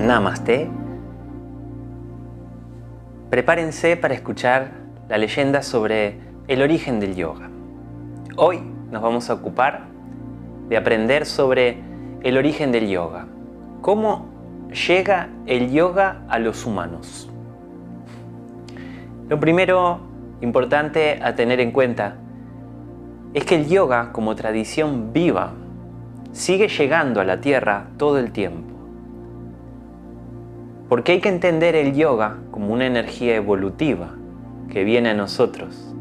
Namaste. Prepárense para escuchar la leyenda sobre el origen del yoga. Hoy nos vamos a ocupar de aprender sobre el origen del yoga. ¿Cómo llega el yoga a los humanos? Lo primero importante a tener en cuenta es que el yoga, como tradición viva, sigue llegando a la Tierra todo el tiempo. Porque hay que entender el yoga como una energía evolutiva que viene a nosotros,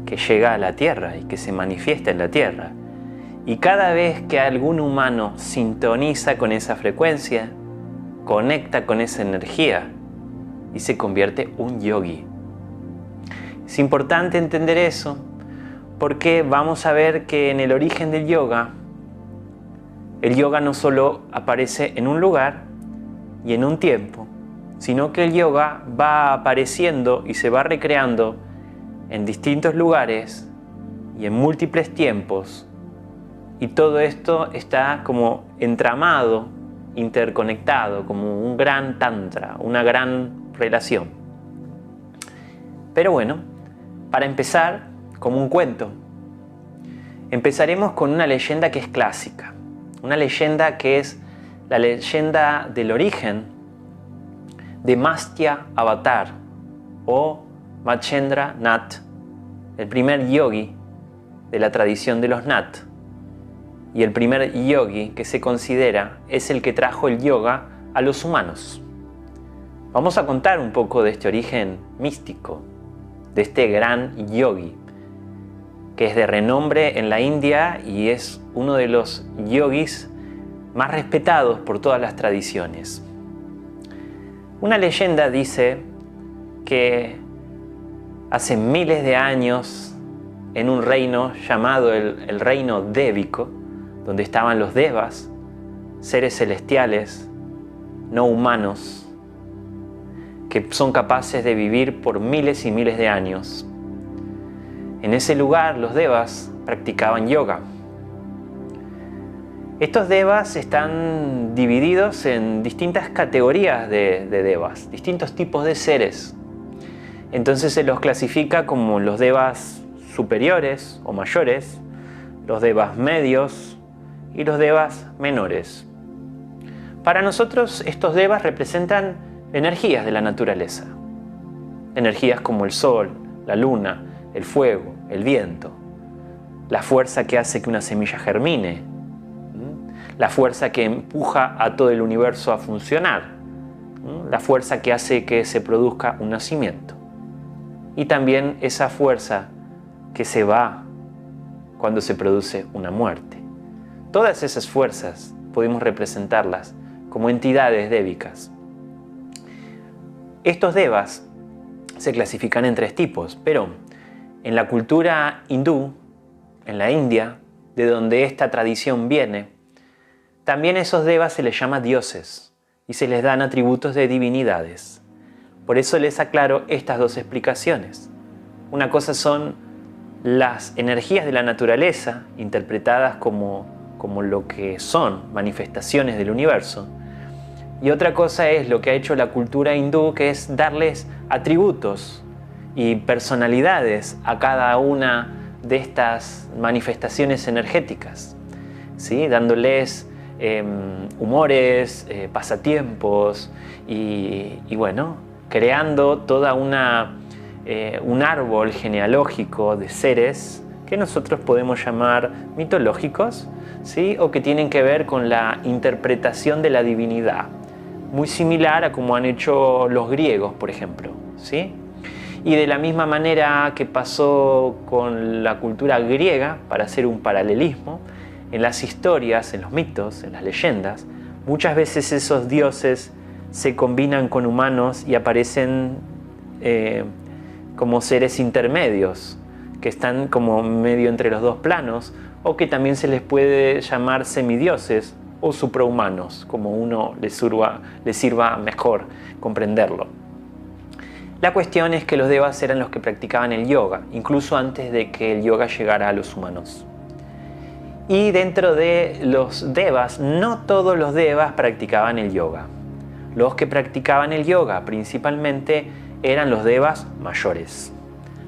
que llega a la Tierra y que se manifiesta en la Tierra. Y cada vez que algún humano sintoniza con esa frecuencia, conecta con esa energía y se convierte un yogi. Es importante entender eso porque vamos a ver que en el origen del yoga, el yoga no solo aparece en un lugar y en un tiempo, sino que el yoga va apareciendo y se va recreando en distintos lugares y en múltiples tiempos, y todo esto está como entramado, interconectado, como un gran tantra, una gran relación. Pero bueno, para empezar, como un cuento, empezaremos con una leyenda que es clásica, una leyenda que es la leyenda del origen de Mastya Avatar o Machendra Nath, el primer yogi de la tradición de los Nath, y el primer yogi que se considera es el que trajo el yoga a los humanos. Vamos a contar un poco de este origen místico, de este gran yogi, que es de renombre en la India y es uno de los yogis más respetados por todas las tradiciones. Una leyenda dice que hace miles de años, en un reino llamado el reino dévico, donde estaban los devas, seres celestiales, no humanos, que son capaces de vivir por miles y miles de años. En ese lugar los devas practicaban yoga. Estos devas están divididos en distintas categorías de devas, distintos tipos de seres. Entonces se los clasifica como los devas superiores o mayores, los devas medios y los devas menores. Para nosotros estos devas representan energías de la naturaleza. Energías como el sol, la luna, el fuego, el viento, la fuerza que hace que una semilla germine, la fuerza que empuja a todo el universo a funcionar, la fuerza que hace que se produzca un nacimiento, y también esa fuerza que se va cuando se produce una muerte. Todas esas fuerzas podemos representarlas como entidades débicas. Estos devas se clasifican en tres tipos, pero en la cultura hindú, en la India, de donde esta tradición viene, también a esos devas se les llama dioses y se les dan atributos de divinidades. Por eso les aclaro estas dos explicaciones. Una cosa son las energías de la naturaleza, interpretadas como lo que son manifestaciones del universo. Y otra cosa es lo que ha hecho la cultura hindú, que es darles atributos y personalidades a cada una de estas manifestaciones energéticas, ¿sí? Dándoles humores, pasatiempos y bueno, creando toda un árbol genealógico de seres que nosotros podemos llamar mitológicos, ¿sí? O que tienen que ver con la interpretación de la divinidad, muy similar a como han hecho los griegos, por ejemplo, ¿sí? Y de la misma manera que pasó con la cultura griega, para hacer un paralelismo, en las historias, en los mitos, en las leyendas, muchas veces esos dioses se combinan con humanos y aparecen como seres intermedios, que están como medio entre los dos planos, o que también se les puede llamar semidioses o suprahumanos, como uno les sirva mejor comprenderlo. La cuestión es que los devas eran los que practicaban el yoga, incluso antes de que el yoga llegara a los humanos. Y dentro de los devas, no todos los devas practicaban el yoga. los que practicaban el yoga principalmente eran los devas mayores.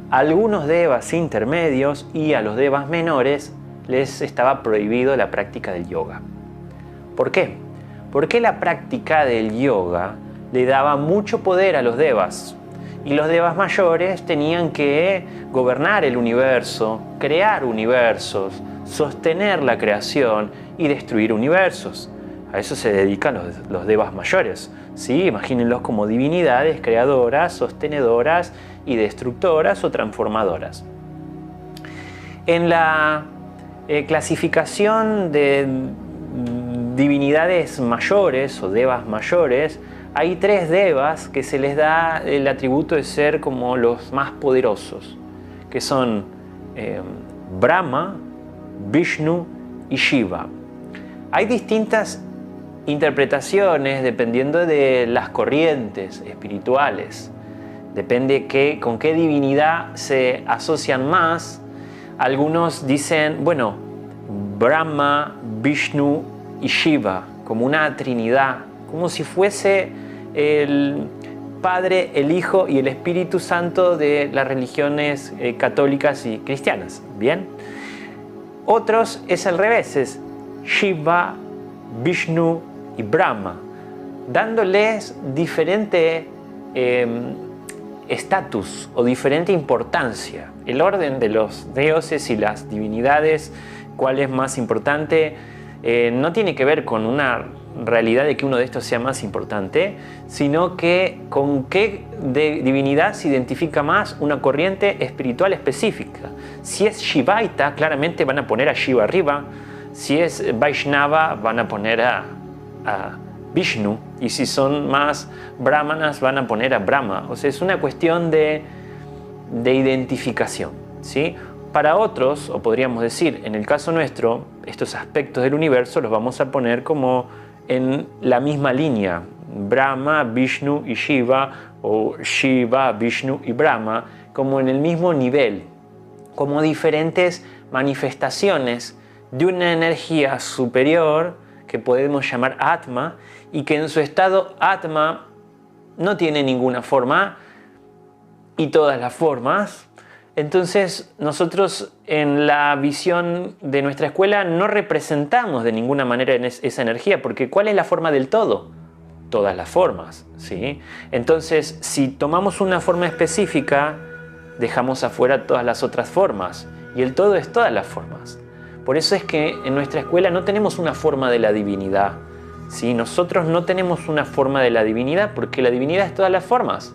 Algunos devas intermedios y a los devas menores les estaba prohibido la práctica del yoga. ¿Por qué? Porque la práctica del yoga le daba mucho poder a los devas y los devas mayores tenían que gobernar el universo, crear universos, sostener la creación y destruir universos. A eso se dedican los devas mayores, ¿sí? Imagínenlos como divinidades creadoras, sostenedoras y destructoras o transformadoras. En la clasificación de divinidades mayores o devas mayores, hay 3 devas que se les da el atributo de ser como los más poderosos, que son Brahma, Vishnu y Shiva. Hay distintas interpretaciones dependiendo de las corrientes espirituales. Depende con qué divinidad se asocian más. Algunos dicen, bueno, Brahma, Vishnu y Shiva, como una trinidad, como si fuese el Padre, el Hijo y el Espíritu Santo de las religiones católicas y cristianas. ¿Bien? Otros es al revés, es Shiva, Vishnu y Brahma, dándoles diferente estatus o diferente importancia. El orden de los dioses y las divinidades, cuál es más importante, no tiene que ver con una realidad de que uno de estos sea más importante, sino que con qué divinidad se identifica más una corriente espiritual específica. Si es Shivaita, claramente van a poner a Shiva arriba. Si es Vaishnava, van a poner a Vishnu. Y si son más brahmanas, van a poner a Brahma. O sea, es una cuestión de identificación, ¿sí? Para otros, o podríamos decir, en el caso nuestro, estos aspectos del universo los vamos a poner como en la misma línea. Brahma, Vishnu y Shiva, o Shiva, Vishnu y Brahma, como en el mismo nivel, como diferentes manifestaciones de una energía superior que podemos llamar Atma, y que en su estado Atma no tiene ninguna forma y todas las formas. Entonces nosotros en la visión de nuestra escuela no representamos de ninguna manera esa energía, porque ¿cuál es la forma del todo? Todas las formas, ¿sí? Entonces, si tomamos una forma específica, dejamos afuera todas las otras formas, y el todo es todas las formas. Por eso es que en nuestra escuela no tenemos una forma de la divinidad, ¿sí? Nosotros no tenemos una forma de la divinidad, porque la divinidad es todas las formas.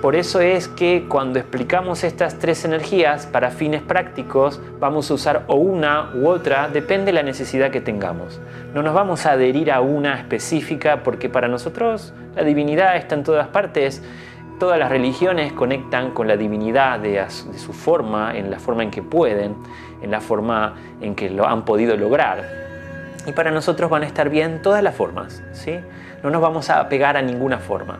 Por eso es que cuando explicamos estas 3 energías para fines prácticos, vamos a usar o una u otra, depende de la necesidad que tengamos. No nos vamos a adherir a una específica, porque para nosotros la divinidad está en todas partes. Todas las religiones conectan con la divinidad de su forma, en la forma en que pueden, en la forma en que lo han podido lograr. Y para nosotros van a estar bien todas las formas, ¿sí? No nos vamos a apegar a ninguna forma.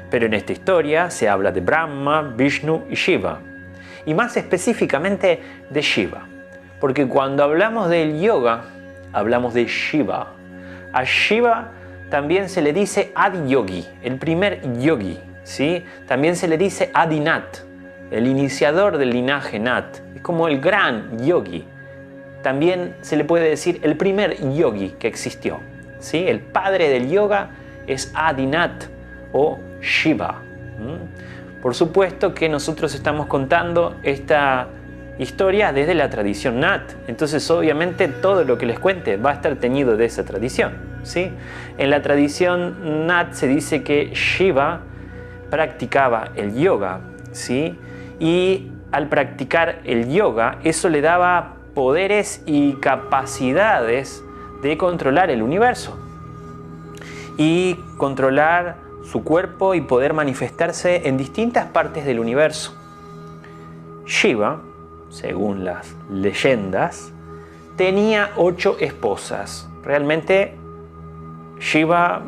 Pero en esta historia se habla de Brahma, Vishnu y Shiva. Y más específicamente de Shiva. Porque cuando hablamos del yoga, hablamos de Shiva. A Shiva también se le dice Adi Yogi, el primer yogi, ¿sí? También se le dice Adinat, el iniciador del linaje Nat. Es como el gran yogi. También se le puede decir el primer yogi que existió, ¿sí? El padre del yoga es Adinat o Shiva. Por supuesto que nosotros estamos contando esta historia desde la tradición Nat, entonces obviamente todo lo que les cuente va a estar teñido de esa tradición, ¿sí? En la tradición Nat se dice que Shiva practicaba el yoga, ¿sí? Y al practicar el yoga, eso le daba poderes y capacidades de controlar el universo y controlar su cuerpo y poder manifestarse en distintas partes del universo. Shiva, según las leyendas, tenía 8 esposas. Realmente Shiva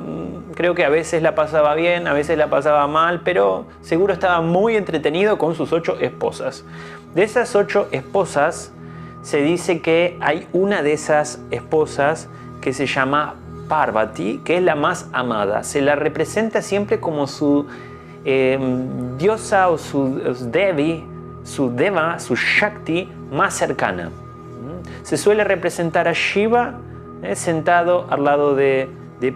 creo que a veces la pasaba bien, a veces la pasaba mal, pero seguro estaba muy entretenido con sus 8 esposas. De esas 8 esposas se dice que hay una de esas esposas que se llama Parvati, que es la más amada. Se la representa siempre como su diosa o su Devi, su Deva, su Shakti más cercana. Se suele representar a Shiva sentado al lado de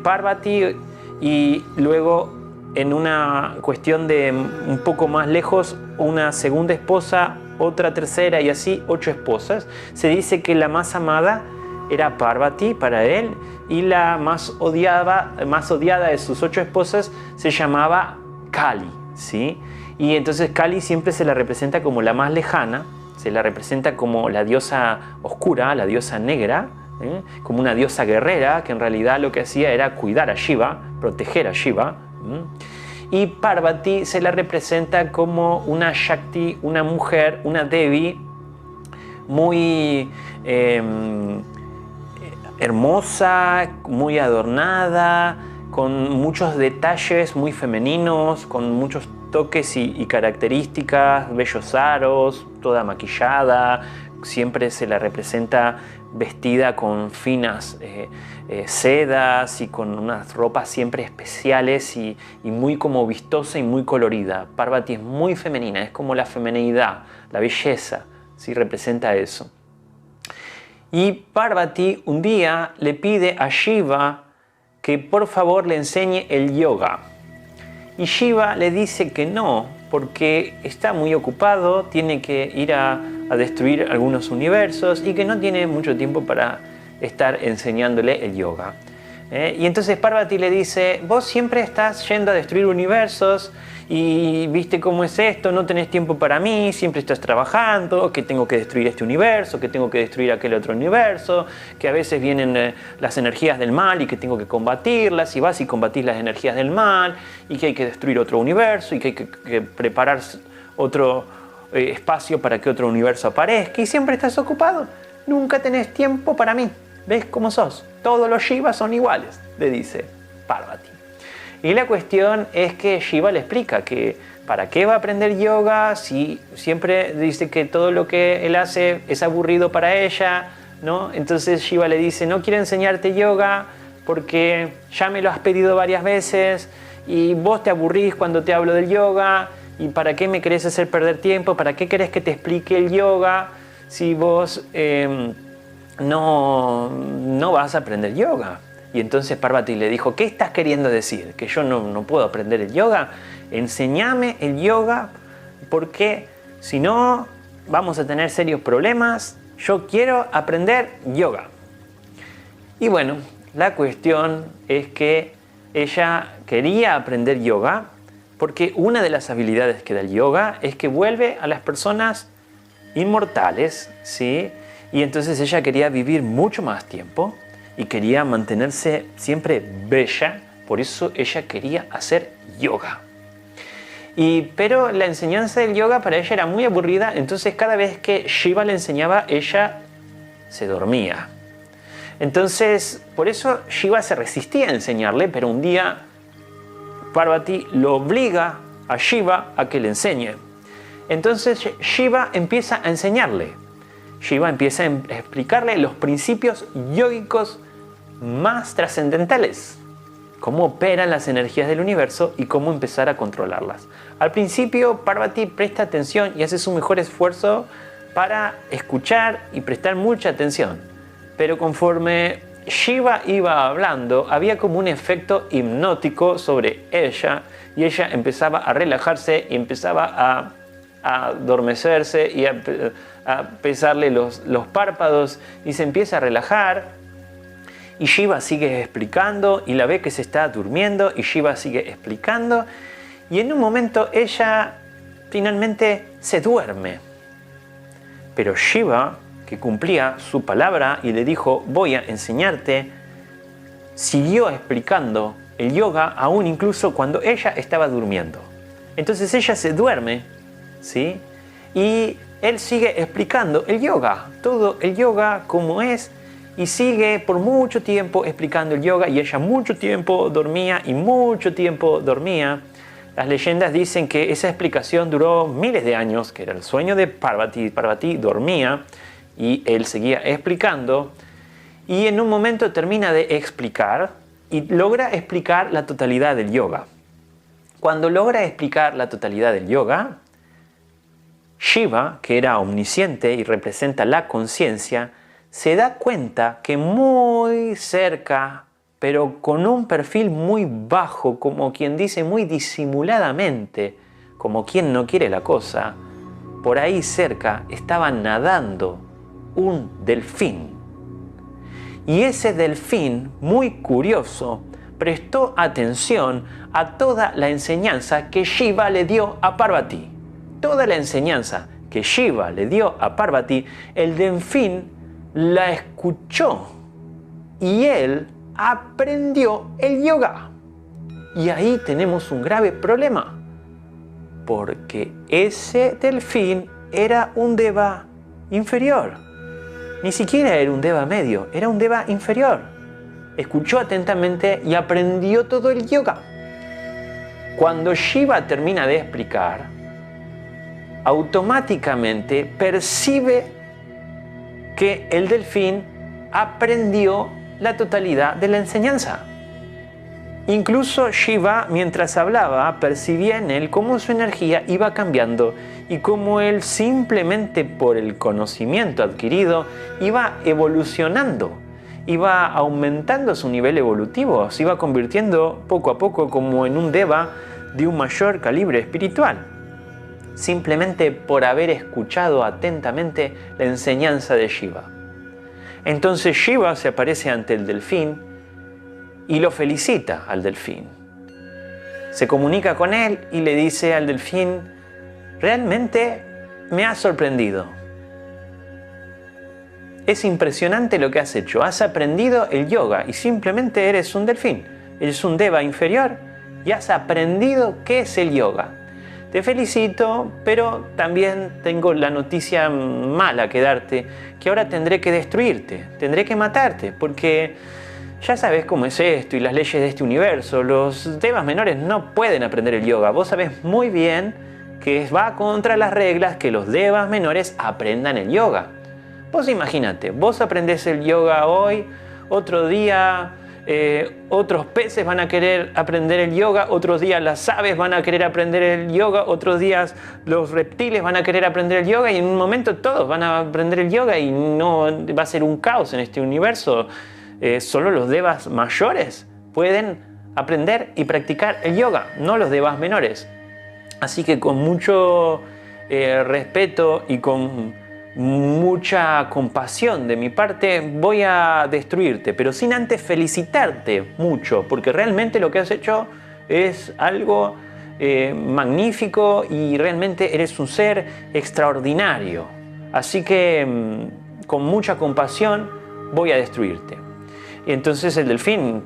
Parvati, y luego en una cuestión de un poco más lejos, una segunda esposa, otra tercera y así 8 esposas. Se dice que la más amada era Parvati para él, y la más odiada de sus 8 esposas se llamaba Kali, ¿sí? Y entonces Kali siempre se la representa como la más lejana, se la representa como la diosa oscura, la diosa negra, como una diosa guerrera que en realidad lo que hacía era cuidar a Shiva, proteger a Shiva. Y Parvati se la representa como una Shakti, una mujer, una Devi muy hermosa, muy adornada, con muchos detalles muy femeninos, con muchos toques y características, bellos aros, toda maquillada. Siempre se la representa vestida con finas sedas y con unas ropas siempre especiales y muy como vistosa y muy colorida. Parvati es muy femenina, es como la feminidad, la belleza, ¿sí? Representa eso. Y Parvati un día le pide a Shiva que por favor le enseñe el yoga. Y Shiva le dice que no, porque está muy ocupado, tiene que ir a destruir algunos universos y que no tiene mucho tiempo para estar enseñándole el yoga. Y entonces Parvati le dice, vos siempre estás yendo a destruir universos y viste cómo es esto, no tenés tiempo para mí, siempre estás trabajando, que tengo que destruir este universo, que tengo que destruir aquel otro universo, que a veces vienen las energías del mal y que tengo que combatirlas, y vas y combatís las energías del mal, y que hay que destruir otro universo, y que hay que preparar otro espacio para que otro universo aparezca, y siempre estás ocupado, nunca tenés tiempo para mí. ¿Ves cómo sos? Todos los Shivas son iguales, le dice Parvati. Y la cuestión es que Shiva le explica que para qué va a aprender yoga si siempre dice que todo lo que él hace es aburrido para ella, ¿no? Entonces Shiva le dice, no quiero enseñarte yoga porque ya me lo has pedido varias veces y vos te aburrís cuando te hablo del yoga, y para qué me querés hacer perder tiempo, para qué querés que te explique el yoga si vos no vas a aprender yoga. Y entonces Parvati le dijo, ¿qué estás queriendo decir? ¿Que yo no puedo aprender el yoga? Enséñame el yoga, porque si no vamos a tener serios problemas. Yo quiero aprender yoga. Y bueno, la cuestión es que ella quería aprender yoga porque una de las habilidades que da el yoga es que vuelve a las personas inmortales, ¿sí? Y entonces ella quería vivir mucho más tiempo y quería mantenerse siempre bella, por eso ella quería hacer yoga. Pero la enseñanza del yoga para ella era muy aburrida, entonces cada vez que Shiva le enseñaba, ella se dormía. Entonces, por eso Shiva se resistía a enseñarle, pero un día Parvati lo obliga a Shiva a que le enseñe. Entonces Shiva empieza a enseñarle. Shiva empieza a explicarle los principios yógicos más trascendentales, cómo operan las energías del universo y cómo empezar a controlarlas. Al principio Parvati presta atención y hace su mejor esfuerzo para escuchar y prestar mucha atención, pero conforme Shiva iba hablando había como un efecto hipnótico sobre ella y ella empezaba a relajarse y empezaba a adormecerse y a pesarle los párpados y se empieza a relajar. Y Shiva sigue explicando y la ve que se está durmiendo y Shiva sigue explicando y en un momento ella finalmente se duerme. Pero Shiva, que cumplía su palabra y le dijo voy a enseñarte, siguió explicando el yoga aún incluso cuando ella estaba durmiendo. Entonces ella se duerme, ¿sí? Y él sigue explicando el yoga, todo el yoga como es, y sigue por mucho tiempo explicando el yoga y ella mucho tiempo dormía y mucho tiempo dormía. Las leyendas dicen que esa explicación duró miles de años, que era el sueño de Parvati. Parvati dormía y él seguía explicando y en un momento termina de explicar y logra explicar la totalidad del yoga. Cuando logra explicar la totalidad del yoga, Shiva, que era omnisciente y representa la conciencia, se da cuenta que muy cerca, pero con un perfil muy bajo, como quien dice muy disimuladamente, como quien no quiere la cosa, por ahí cerca estaba nadando un delfín. Y ese delfín, muy curioso, prestó atención a toda la enseñanza que Shiva le dio a Parvati. Toda la enseñanza que Shiva le dio a Parvati, el delfín la escuchó y él aprendió el yoga. Y ahí tenemos un grave problema, porque ese delfín era un deva inferior. Ni siquiera era un deva medio, era un deva inferior. Escuchó atentamente y aprendió todo el yoga. Cuando Shiva termina de explicar, automáticamente percibe que el delfín aprendió la totalidad de la enseñanza. Incluso Shiva, mientras hablaba, percibía en él cómo su energía iba cambiando y cómo él, simplemente por el conocimiento adquirido, iba evolucionando, iba aumentando su nivel evolutivo, se iba convirtiendo poco a poco como en un deva de un mayor calibre espiritual, simplemente por haber escuchado atentamente la enseñanza de Shiva. Entonces Shiva se aparece ante el delfín y lo felicita al delfín. Se comunica con él y le dice al delfín: realmente me has sorprendido. Es impresionante lo que has hecho. Has aprendido el yoga y simplemente eres un delfín. Eres un deva inferior y has aprendido qué es el yoga. Te felicito, pero también tengo la noticia mala que darte, que ahora tendré que destruirte, tendré que matarte, porque ya sabes cómo es esto y las leyes de este universo. Los devas menores no pueden aprender el yoga. Vos sabés muy bien que va contra las reglas que los devas menores aprendan el yoga. Vos imagínate, vos aprendés el yoga hoy, otro día otros peces van a querer aprender el yoga, otros días las aves van a querer aprender el yoga, otros días los reptiles van a querer aprender el yoga y en un momento todos van a aprender el yoga y no va a ser un caos en este universo. Solo los devas mayores pueden aprender y practicar el yoga, no los devas menores. Así que con mucho respeto y con mucha compasión de mi parte voy a destruirte, pero sin antes felicitarte mucho, porque realmente lo que has hecho es algo magnífico y realmente eres un ser extraordinario. Así que con mucha compasión voy a destruirte. Y entonces el delfín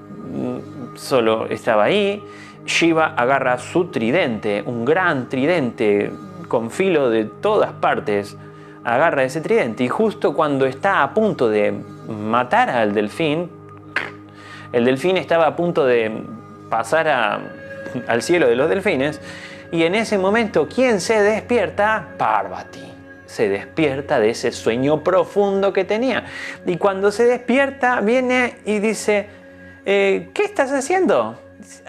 solo estaba ahí. Shiva agarra su tridente, un gran tridente con filo de todas partes, agarra ese tridente y justo cuando está a punto de matar al delfín, el delfín estaba a punto de pasar al cielo de los delfines y en ese momento, ¿quién se despierta? Parvati. Se despierta de ese sueño profundo que tenía y cuando se despierta viene y dice: ¿qué estás haciendo?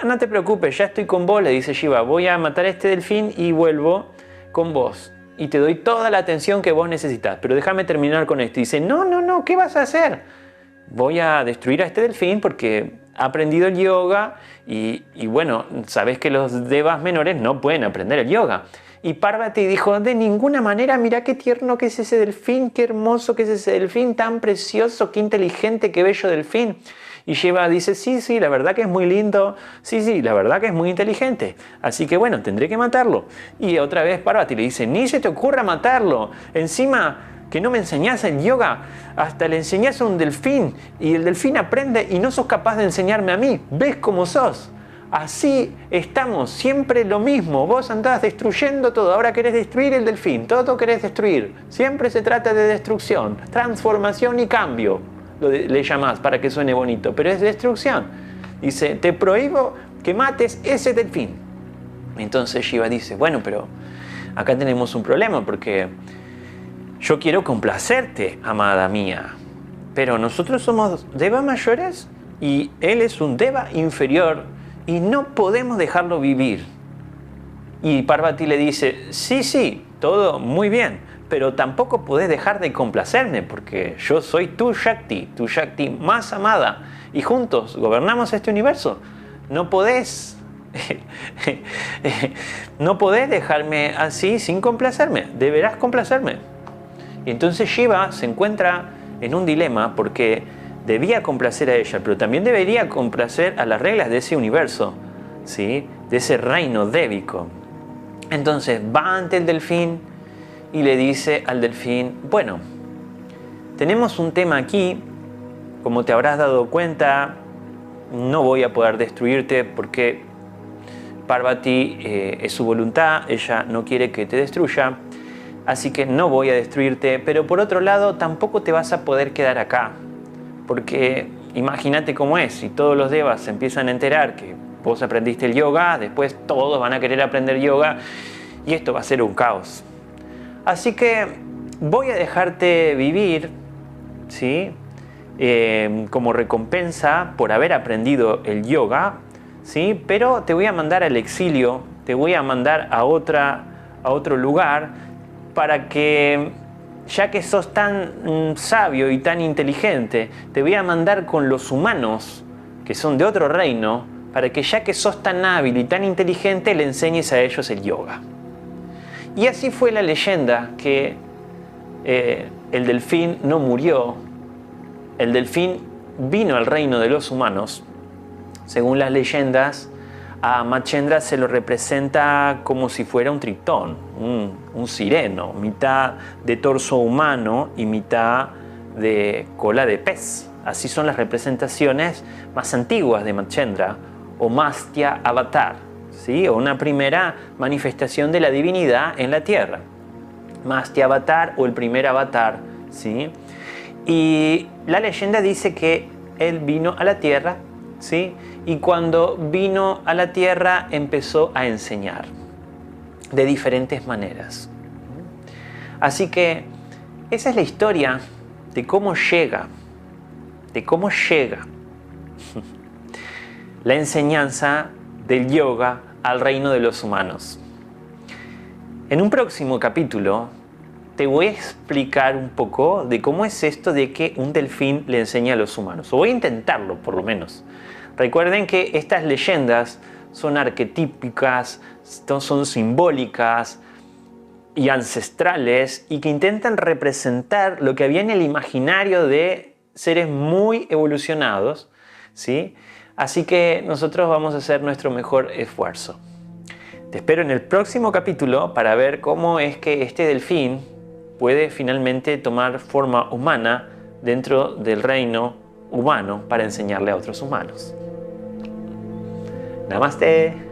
No te preocupes, ya estoy con vos, le dice Shiva, voy a matar a este delfín y vuelvo con vos y te doy toda la atención que vos necesitas, pero déjame terminar con esto. Y dice: no, ¿qué vas a hacer? Voy a destruir a este delfín porque ha aprendido el yoga y bueno, sabes que los devas menores no pueden aprender el yoga. Y Parvati dijo: de ninguna manera, mira qué tierno que es ese delfín, qué hermoso que es ese delfín, tan precioso, qué inteligente, qué bello delfín. Y Shiva dice: sí, la verdad que es muy lindo, sí, la verdad que es muy inteligente, así que bueno, tendré que matarlo. Y otra vez Parvati le dice: ni se te ocurra matarlo, encima que no me enseñás el yoga, hasta le enseñás a un delfín, y el delfín aprende y no sos capaz de enseñarme a mí, ¿ves cómo sos? Así estamos, siempre lo mismo, vos andás destruyendo todo, ahora querés destruir el delfín, todo querés destruir, siempre se trata de destrucción, transformación y cambio. Le llamás para que suene bonito, pero es destrucción. Dice: te prohíbo que mates ese delfín. Entonces Shiva dice: bueno, pero acá tenemos un problema porque yo quiero complacerte, amada mía, pero nosotros somos devas mayores, y él es un deva inferior y no podemos dejarlo vivir. Y Parvati le dice, sí, todo muy bien, pero tampoco podés dejar de complacerme porque yo soy tu Shakti más amada, y juntos gobernamos este universo. No podés dejarme así sin complacerme, deberás complacerme. Y entonces Shiva se encuentra en un dilema porque debía complacer a ella, pero también debería complacer a las reglas de ese universo, ¿sí? De ese reino dévico. Entonces va ante el delfín y le dice al delfín, bueno, tenemos un tema aquí, como te habrás dado cuenta, no voy a poder destruirte porque Parvati es su voluntad, ella no quiere que te destruya, así que no voy a destruirte, pero por otro lado tampoco te vas a poder quedar acá, porque imagínate cómo es, si todos los devas se empiezan a enterar que vos aprendiste el yoga, después todos van a querer aprender yoga y esto va a ser un caos. Así que voy a dejarte vivir, ¿sí? Como recompensa por haber aprendido el yoga, ¿sí? Pero te voy a mandar al exilio, te voy a mandar a otro lugar para que, ya que sos tan sabio y tan inteligente, te voy a mandar con los humanos que son de otro reino, para que ya que sos tan hábil y tan inteligente le enseñes a ellos el yoga. Y así fue la leyenda que el delfín no murió. El delfín vino al reino de los humanos. Según las leyendas, a Matchendra se lo representa como si fuera un tritón, un sireno, mitad de torso humano y mitad de cola de pez. Así son las representaciones más antiguas de Matchendra, o Mastya Avatar, ¿sí? O una primera manifestación de la divinidad en la tierra. Mastya Avatar o el primer avatar, ¿sí? Y la leyenda dice que él vino a la tierra, ¿sí? Y cuando vino a la tierra empezó a enseñar de diferentes maneras. Así que esa es la historia de cómo llega la enseñanza del yoga al reino de los humanos. En un próximo capítulo te voy a explicar un poco de cómo es esto de que un delfín le enseña a los humanos. O voy a intentarlo, por lo menos. Recuerden que estas leyendas son arquetípicas, son simbólicas y ancestrales, y que intentan representar lo que había en el imaginario de seres muy evolucionados, ¿sí? Así que nosotros vamos a hacer nuestro mejor esfuerzo. Te espero en el próximo capítulo para ver cómo es que este delfín puede finalmente tomar forma humana dentro del reino humano para enseñarle a otros humanos. Namaste.